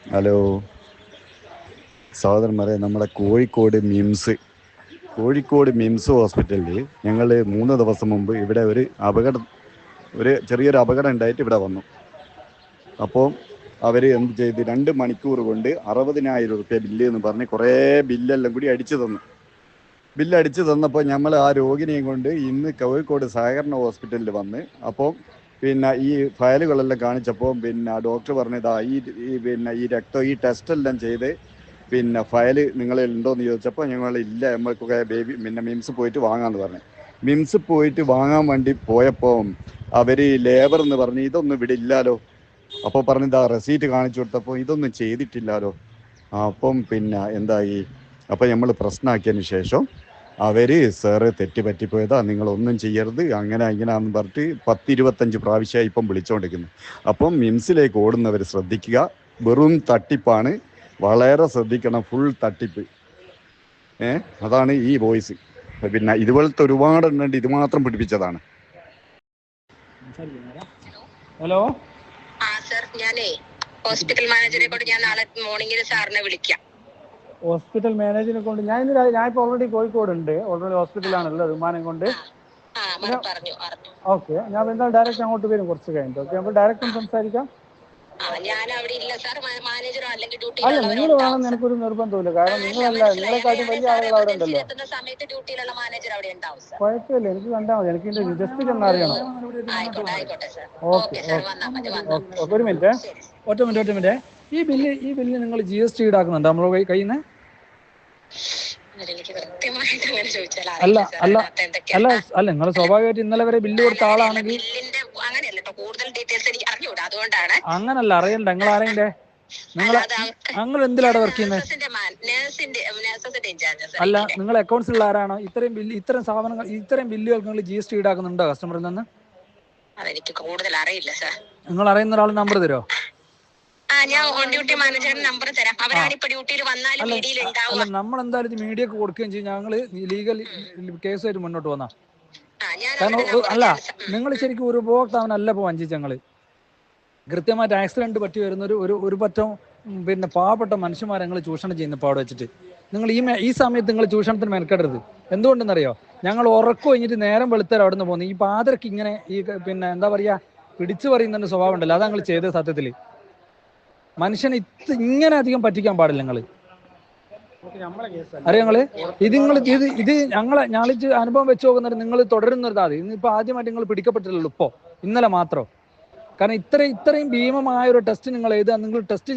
Hello സഹോദരന്മാരെ, നമ്മുടെ കോഴിക്കോട് മിംസ് ഹോസ്പിറ്റലിൽ ഞങ്ങൾ 3 ദിവസം മുമ്പ് ഇവിടെ ഒരു ചെറിയൊരു അപകടം ഉണ്ടായിട്ട് ഇവിടെ വന്നു. അപ്പോൾ അവർ എന്ത് ചെയ്ത് 2 മണിക്കൂർ കൊണ്ട് 60,000 റുപ്യ ബില്ല് എന്ന് പറഞ്ഞ് കുറേ ബില്ലെല്ലാം കൂടി ബില്ലടിച്ച് തന്നപ്പോൾ നമ്മൾ ആ രോഗിനെയും കൊണ്ട് ഇന്ന് കോഴിക്കോട് സഹകരണ ഹോസ്പിറ്റലിൽ വന്ന്. അപ്പോൾ ഈ ഫയലുകളെല്ലാം കാണിച്ചപ്പോൾ ഡോക്ടർ പറഞ്ഞതാ ഈ രക്തം ഈ ടെസ്റ്റെല്ലാം ചെയ്ത് ഫയല് നിങ്ങളിൽ ഉണ്ടോയെന്ന് ചോദിച്ചപ്പോൾ ഞങ്ങൾ ഇല്ല, നമ്മൾക്കൊക്കെ മിംസ് പോയിട്ട് വാങ്ങാമെന്ന് പറഞ്ഞു. മിംസ് പോയിട്ട് വാങ്ങാൻ വേണ്ടി പോയപ്പോൾ അവർ ലേബർ എന്ന് പറഞ്ഞ് ഇതൊന്നും ഇവിടെ ഇല്ലാലോ. അപ്പോൾ പറഞ്ഞതാ റെസീറ്റ് കാണിച്ചു കൊടുത്തപ്പോൾ ഇതൊന്നും ചെയ്തിട്ടില്ലാലോ. അപ്പം എന്തായി, അപ്പം നമ്മൾ പ്രശ്നമാക്കിയതിന് ശേഷം അവർ സാറ് തെറ്റ് പറ്റിപ്പോയതാ, നിങ്ങളൊന്നും ചെയ്യരുത് അങ്ങനെ ഇങ്ങനെയാണെന്ന് പറഞ്ഞിട്ട് 10-25 പ്രാവശ്യമായി ഇപ്പം വിളിച്ചുകൊണ്ടിരിക്കുന്നു. അപ്പം മിംസിലേക്ക് ഓടുന്നവർ ശ്രദ്ധിക്കുക, വെറും തട്ടിപ്പാണ്, വളരെ ശ്രദ്ധിക്കണം, ഫുൾ തട്ടിപ്പ്. അതാണ് ഈ വോയിസ്. ഇതുപോലത്തെ ഒരുപാട് എണ്ണുണ്ട്, ഇത് മാത്രം പിടിപ്പിച്ചതാണ്. ഹലോ സർ, ഞാനേ ഹോസ്പിറ്റൽ മാനേജറെ കൊണ്ട് ഞാൻ നാളെ മോർണിംഗിൽ സാറിനെ വിളിക്കാം. ഹോസ്പിറ്റൽ മാനേജറെ കൊണ്ട് ഞാൻ ഇപ്പോൾ ഓൾറെഡി കോഴിക്കോട് ഉണ്ട്, ഓൾറെഡി ഹോസ്പിറ്റലാണല്ലോ വിമാനം കൊണ്ട്. ഓക്കെ, ഞാൻ എന്തായാലും ഡയറക്റ്റ് അങ്ങോട്ട് വരും കുറച്ച് കഴിഞ്ഞിട്ട്. ഓക്കെ, അപ്പോൾ ഡയറക്റ്റ് സംസാരിക്കാം. അല്ല, നിങ്ങൾ വേണമെന്ന് എനിക്കൊരു നിർബന്ധമില്ല, കാരണം നിങ്ങളല്ല, നിങ്ങളെക്കാട്ടും വലിയ ആളുകൾ അവിടെ ഉണ്ടല്ലോ. കുഴപ്പമില്ല, എനിക്ക് കണ്ടാൽ മതി, എനിക്ക് ഇതിന്റെ ജസ്റ്റ് ഒന്ന് അറിയണം. ഓക്കെ ഓക്കെ, ഒരു മിനിറ്റ്, ഒറ്റ മിനിറ്റ്. ഈ ബില്ല് നിങ്ങൾ GST ഈടാക്കുന്നുണ്ടോ നമ്മുടെ കയ്യിൽ നിന്ന്? അല്ല നിങ്ങൾ സ്വാഭാവികമായിട്ട് ഇന്നലെ വരെ ബില്ല് കൊടുത്ത ആളാണെങ്കിൽ അങ്ങനല്ല അറിയണ്ട. നിങ്ങൾ ആരെയും നിങ്ങൾ എന്തിലാണ് വർക്ക് ചെയ്യുന്നത്? അല്ല, നിങ്ങൾ അക്കൗണ്ട്സിലുള്ള ആരാണോ? ഇത്തരം സാധനങ്ങൾ, ഇത്തരം ബില്ലുകൾക്ക് നിങ്ങൾ GST ഈടാക്കുന്നുണ്ടോ കസ്റ്റമറിൽ നിന്ന്? അതെനിക്ക് കൂടുതൽ അറിയില്ല സാർ. നിങ്ങൾ അറിയുന്ന ഒരാൾ നമ്പർ തരുമോ? ഞാൻ ഓൺ ഡ്യൂട്ടി മാനേജറിന്റെ നമ്പർ തരാം. അവരാണ് ഇപ്പൊ ഡ്യൂട്ടിയിൽ വന്നാലും മീഡിയയിൽ ഉണ്ടാവും. അല്ല, നമ്മൾ എന്തായാലും മീഡിയക്ക് കൊടുക്കുകയും ചെയ്യും. ഞങ്ങൾ ലീഗൽ കേസുമായിട്ട് മുന്നോട്ട് വന്നാ. കാരണം അല്ല, നിങ്ങൾ ശരിക്കും ഒരു ഉപഭോക്താവിനല്ല ഇപ്പോൾ വഞ്ചിച്ച്. ഞങ്ങൾ കൃത്യമായിട്ട് ആക്സിഡന്റ് പറ്റി വരുന്ന ഒരു പറ്റം പാവപ്പെട്ട മനുഷ്യന്മാരെ ഞങ്ങൾ ചൂഷണം ചെയ്യുന്ന പാട് വെച്ചിട്ട് നിങ്ങൾ ഈ സമയത്ത് നിങ്ങൾ ചൂഷണത്തിന് മെനക്കെടരുത്. എന്തുകൊണ്ടെന്നറിയോ? ഞങ്ങൾ ഉറക്കം കഴിഞ്ഞിട്ട് നേരം വെളുത്തരം അവിടെ നിന്ന് പോകുന്നു. ഈ പാതിരക്ക് ഇങ്ങനെ ഈ എന്താ പറയാ, പിടിച്ചു പറയുന്ന സ്വഭാവം ഉണ്ടല്ലോ, അതാ നിങ്ങൾ ചെയ്ത. സത്യത്തിൽ മനുഷ്യനെ ഇങ്ങനെ അധികം പറ്റിക്കാൻ പാടില്ല. നിങ്ങൾ അറിയാങ്ങള് ഇത് ഞങ്ങൾ അനുഭവം വെച്ച് നോക്കുന്നത് നിങ്ങൾ തുടരുന്നതാ. ഇന്നിപ്പോ ആദ്യമായിട്ട് നിങ്ങൾ പിടിക്കപ്പെട്ടിട്ടുള്ളൂ, ഇന്നലെ മാത്രം. കാരണം ഇത്രയും ഭീമമായ ഒരു ടെസ്റ്റ് നിങ്ങൾ ടെസ്റ്റ്